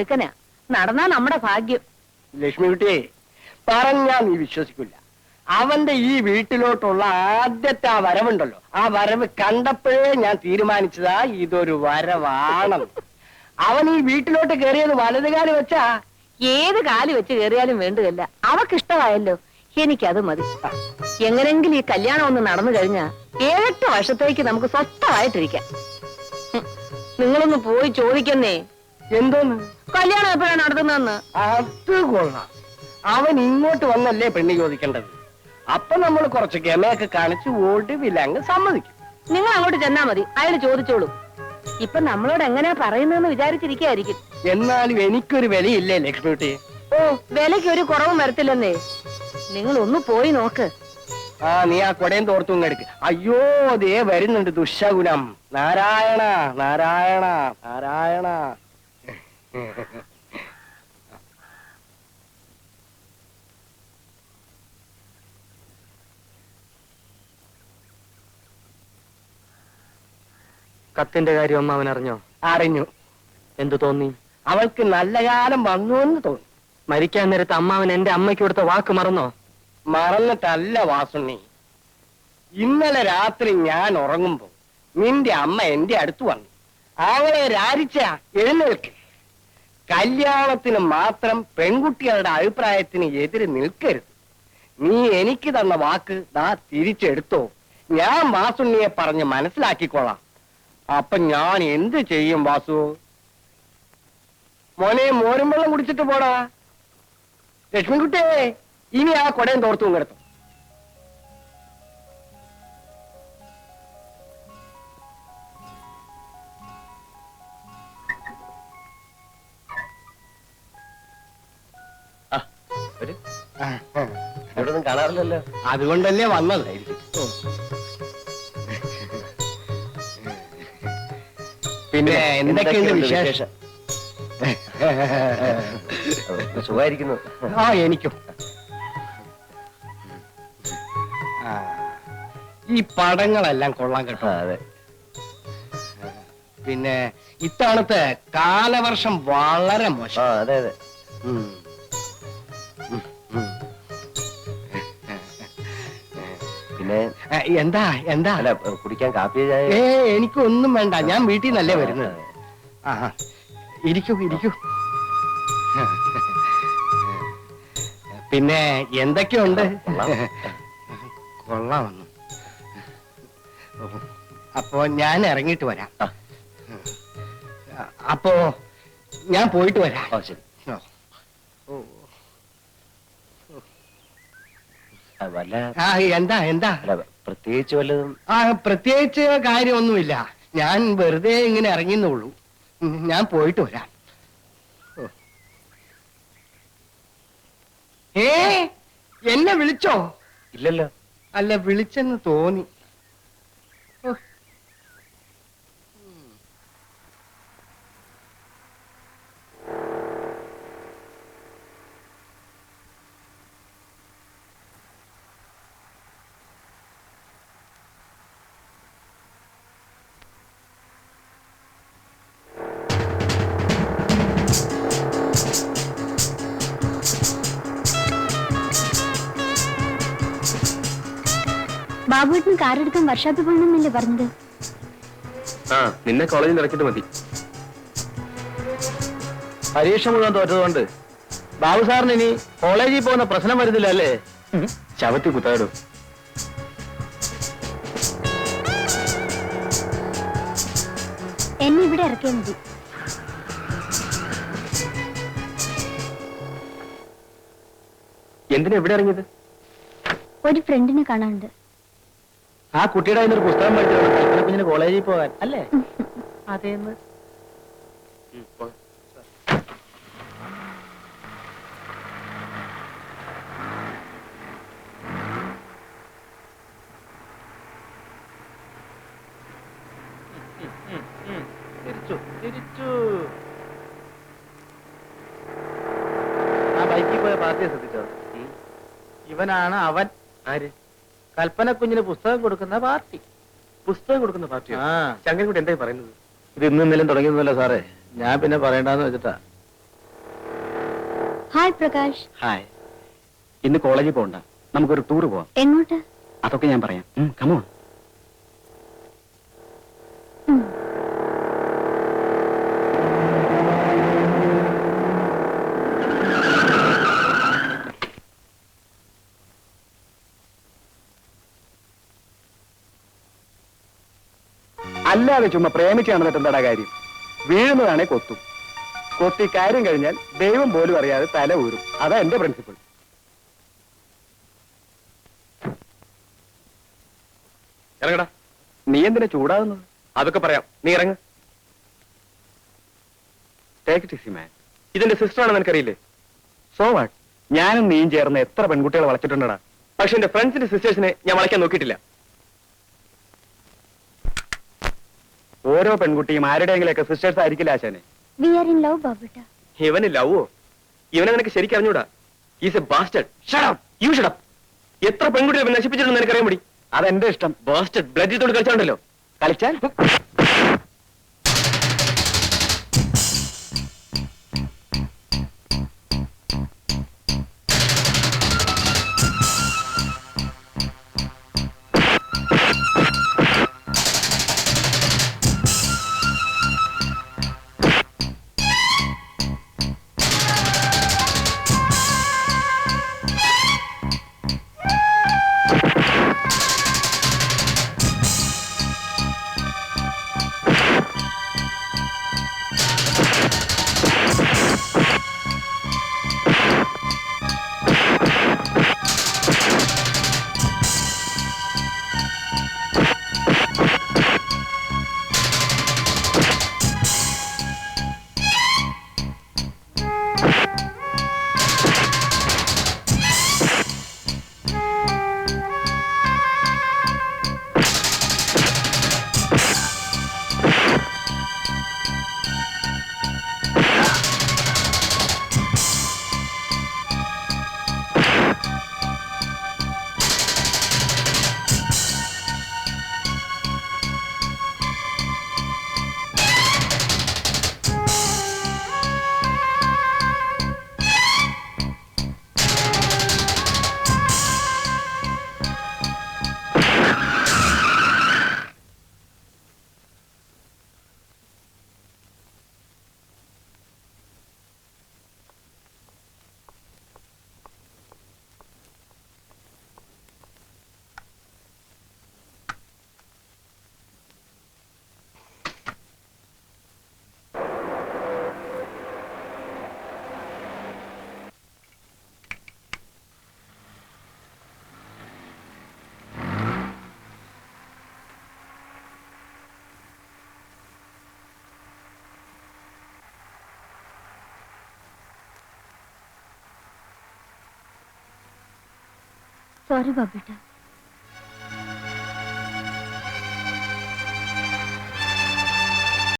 എടുക്കനാ നടന്നാ നമ്മുടെ ഭാഗ്യം. ലക്ഷ്മിക്കുട്ടിയെ പറഞ്ഞാ നീ വിശ്വസിക്കില്ല. അവന്റെ ഈ വീട്ടിലോട്ടുള്ള ആദ്യത്തെ ആ വരവുണ്ടല്ലോ, ആ വരവ് കണ്ടപ്പോഴേ ഞാൻ തീരുമാനിച്ചതാ ഇതൊരു വരവാണെന്ന്. അവൻ ഈ വീട്ടിലോട്ട് കയറിയത് വലതുകാലി വെച്ചാ. ഏത് കാലി വെച്ച് കയറിയാലും വേണ്ടതല്ല, അവക്കിഷ്ടമായല്ലോ, എനിക്കത് മതി. എങ്ങനെങ്കിലും ഈ കല്യാണം ഒന്ന് നടന്നു കഴിഞ്ഞാ 7-8 വർഷത്തേക്ക് നമുക്ക് സ്വസ്ഥമായിട്ടിരിക്കാം. നിങ്ങളൊന്ന് പോയി ചോദിക്കുന്നേ, എന്തോന്ന് കല്യാണം എപ്പോഴാണ് നടത്തുന്നതെന്ന്. അത് കൊള്ളാം. അവൻ ഇങ്ങോട്ട് വന്നല്ലേ പെണ്ണ് ചോദിക്കേണ്ടത്. അപ്പൊ നമ്മൾ കുറച്ച് ഗമയൊക്കെ കാണിച്ച് ഒടുവിലങ്ങ് സമ്മതിക്കും. നിങ്ങൾ അങ്ങോട്ട് ചെന്നാ മതി, അയാൾ ചോദിച്ചോളൂ. ഇപ്പൊ നമ്മളോട് എങ്ങനെയാ പറയുന്നതെന്ന് വിചാരിച്ചിരിക്കായിരിക്കും. എന്നാലും എനിക്കൊരു വിലയില്ലേ ലക്ഷ്മിക്കുട്ടി? ഓ, വിലയ്ക്ക് ഒരു കുറവും വരത്തില്ലെന്നേ. നിങ്ങൾ ഒന്ന് പോയി നോക്ക്. ആ, നീ ആ കൊടയും തോർത്തും എടുക്ക്. അയ്യോ, ദേ വരുന്നുണ്ട് ദുശകുനം. നാരായണ നാരായണ നാരായണ. കത്തിന്റെ കാര്യം അമ്മാവൻ അറിഞ്ഞോ? അറിഞ്ഞു. എന്തു തോന്നി? അവൾക്ക് നല്ല കാലം വന്നു എന്ന് തോന്നി. മരിക്കാൻ നേരത്ത് അമ്മാവൻ എന്റെ അമ്മയ്ക്ക് കൊടുത്ത വാക്ക് മറന്നോ? മറന്നിട്ടല്ല വാസുണ്ണി. ഇന്നലെ രാത്രി ഞാൻ ഉറങ്ങുമ്പോ നിന്റെ അമ്മ എന്റെ അടുത്ത് വന്നു. അവളെ രാരിച്ച എഴുന്നേൽക്ക്. കല്യാണത്തിന് മാത്രം പെൺകുട്ടികളുടെ അഭിപ്രായത്തിന് എതിര് നിൽക്കരുത്. നീ എനിക്ക് തന്ന വാക്ക് ദാ തിരിച്ചെടുത്തോ. ഞാൻ വാസുണ്ണിയെ പറഞ്ഞ് മനസ്സിലാക്കിക്കോളാം. അപ്പൊ ഞാൻ എന്ത് ചെയ്യും വാസു? മോനെ, മോരും വെള്ളം കുടിച്ചിട്ട് പോടാ. ലക്ഷ്മിക്കുട്ടിയെ, ഇനി ആ കൊടയും തോർത്തും കിടത്തും. ഇവിടൊന്നും കാണാറില്ലല്ലോ. അതുകൊണ്ടല്ലേ വന്നതായിരിക്കും. പിന്നെ എന്തൊക്കെയുണ്ട് വിശേഷം? സുഖമായിരിക്കുന്നു. ആ, എനിക്കും. ഈ പടങ്ങളെല്ലാം കൊള്ളാൻ കേട്ടോ. അതെ. പിന്നെ ഇത്തവണത്തെ കാലവർഷം വളരെ മോശം. അതെ അതെ. പിന്നെ എന്താ എന്താ? അല്ല, കുടിക്കാൻ കാപ്പി എനിക്കൊന്നും വേണ്ട, ഞാൻ വീട്ടിൽ നിന്നല്ലേ വരുന്നത്. ആ, ഇരിക്കൂ ഇരിക്കൂ. പിന്നെ എന്തൊക്കെയുണ്ട്? കൊള്ളാമെന്നു. അപ്പോ ഞാൻ ഇറങ്ങിയിട്ട് വരാം. അപ്പോ ഞാൻ പോയിട്ട് വരാം. ശരി. എന്താ എന്താ? പ്രത്യേകിച്ച് വല്ലതും? പ്രത്യേകിച്ച് കാര്യമൊന്നുമില്ല. ഞാൻ വെറുതെ ഇങ്ങനെ ഇറങ്ങിയെന്നുള്ളൂ. ഞാൻ പോയിട്ട് വരാം. എന്നെ വിളിച്ചോ? ഇല്ലല്ലോ. അല്ല, വിളിച്ചെന്ന് തോന്നി. ബാബുവേട്ടന് കാറെടുക്കാൻ വർഷാപ്പിൽ പോകണമെന്നല്ലേ പറഞ്ഞത്? നിന്നെ കോളേജിൽ ഇറക്കിട്ട് മതി. പരീക്ഷ മുഴുവൻ തോറ്റതുകൊണ്ട് ബാബു സാറിന് ഇനി കോളേജിൽ പോകുന്ന പ്രശ്നം വരുന്നില്ല അല്ലേ? ശവത്തി കുത്താടും. എന്നെ ഇവിടെ ഇറക്കിയാൽ മതി. എന്തിനാ എവിടെ ഇറങ്ങിയത്? ഒരു ഫ്രണ്ടിനെ കാണാനുണ്ട്. ആ കുട്ടിയുടെ ഒരു പുസ്തകം പഠിച്ചു കുഞ്ഞിന് കോളേജിൽ പോകാൻ അല്ലേ? അതേന്ന്. ആ ബൈക്കിൽ പോയ പാർട്ടിയെ ശ്രദ്ധിച്ചോ? ഇവനാണ് അവൻ. ആര്? കൽപ്പന കുഞ്ഞിന് പുസ്തകം കൊടുക്കുന്ന പാർട്ടി. പുസ്തകം കൊടുക്കുന്ന പാർട്ടിയോ? ശങ്കരൻകുട്ടി എന്തായി പറയുന്നത്? ഇത് ഇന്നും ഇന്നലെയും തുടങ്ങിയൊന്നുമല്ല സാറേ. ഞാൻ പിന്നെ പറയണ്ടെന്ന് വെച്ചിട്ടാ. ഹായ് പ്രകാശ്. ഹായ്. ഇന്ന് കോളേജിൽ പോകണ്ട, നമുക്കൊരു ടൂർ പോവാം. എങ്ങോട്ട്? അതൊക്കെ ഞാൻ പറയാം. കമോൺ. അല്ലാതെ ചുമ്മാ പ്രേമിച്ച് നടന്നിട്ട് എന്താടാ കാര്യം? വീഴുന്നതാണേ കൊത്തും. കൊത്തി കാര്യം കഴിഞ്ഞാൽ ദൈവം പോലും അറിയാതെ തല ഊരും. അതാ എന്റെ പ്രിൻസിപ്പിൾ. ഇറങ്ങടാ. നീ എന്തിനാ ചൂടാകുന്നത്? അതൊക്കെ പറയാം, നീ ഇറങ്ങ. Take it easy man. ഇതെന്റെ സിസ്റ്റർ ആണെന്ന് എനിക്കറിയില്ലേ? So what? ഞാനും നീയും ചേർന്ന് എത്ര പെൺകുട്ടികളെ വളച്ചിട്ടുണ്ടടാ. പക്ഷെ എന്റെ ഫ്രണ്ട്സിന്റെ സിസ്റ്റേഴ്സിനെ ഞാൻ വളയ്ക്കാൻ നോക്കിയിട്ടില്ല. ഓരോ പെൺകുട്ടിയും ആരുടെയെങ്കിലൊക്കെ സിസ്റ്റേഴ്സ് ആയിരിക്കില്ല ആശാനെ. വി ആർ ഇൻ ലവ് ബാബുട്ട. ഇവന് ലവോ? ഇവനെ നിനക്ക് ശരിക്കും അറിഞ്ഞൂടാ. Is a bastard. Shut up. You shut up. എത്ര പെൺകുട്ടികളെ നശിപ്പിച്ചിട്ടുണ്ടെന്ന് എനിക്കറിയാൻ മതി. അതെന്റെ ഇഷ്ടം. ബാസ്റ്റഡ്. ബ്ലഡ് ചെയ്തോണ്ട് കളിച്ചാണ്ടല്ലോ. കളിച്ചാൽ സോറി ബാബുട്ട.